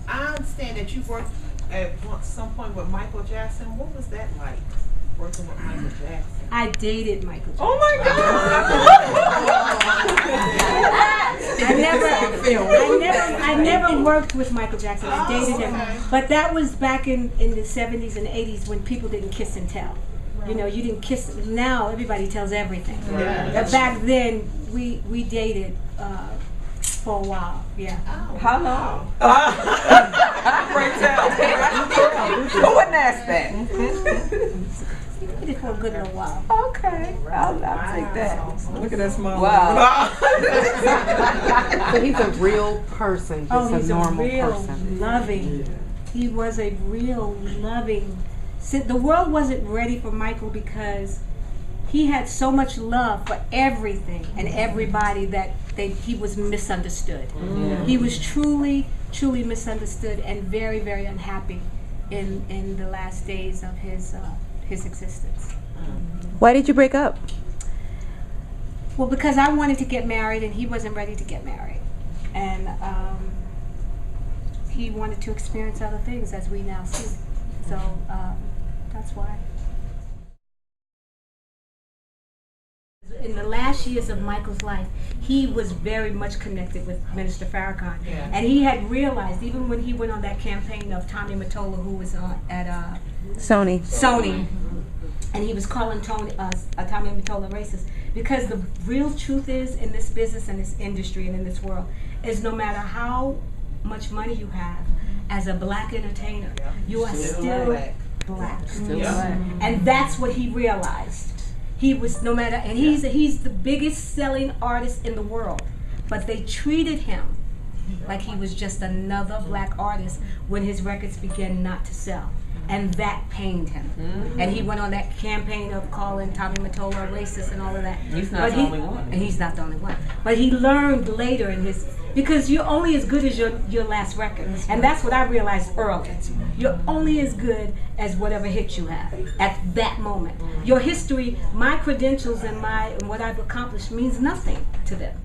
I understand that you worked at some point with Michael Jackson. What was that like, working with Michael Jackson? I dated Michael Jackson. Oh my God! I never worked with Michael Jackson. I dated him, okay. but that was back in the 70s and 80s when people didn't kiss and tell. You know, you didn't kiss. Now everybody tells everything. Yeah. But back then, we dated for a while. Yeah. How long? Great tell. Who wouldn't ask that? We did it for a good little while. Okay, I'll take that. Look at that smile. Wow. So he's a real person, just He's a normal real person. loving. He was a real loving. The world wasn't ready for Michael because he had so much love for everything and everybody that he was misunderstood. He was truly, truly misunderstood and very, very unhappy in the last days of his existence. Why did you break up? Well, because I wanted to get married and he wasn't ready to get married, and he wanted to experience other things, as we now see. So that's why. In the last years of Michael's life, he was very much connected with Minister Farrakhan, and he had realized, even when he went on that campaign of Tommy Mottola, who was at Sony. and he was calling Tommy Mottola racist, because the real truth is, in this business and this industry and in this world, is no matter how much money you have, as a black entertainer, you are still black. And that's what he realized. He was he's the biggest selling artist in the world, but they treated him like he was just another black artist when his records began not to sell. And that pained him. And he went on that campaign of calling Tommy Mottola racist and all of that. He's not the only one. And he's not the only one. But he learned later because you're only as good as your last record. And that's what I realized early. You're only as good as whatever hit you have at that moment. Your history, my credentials and what I've accomplished means nothing to them.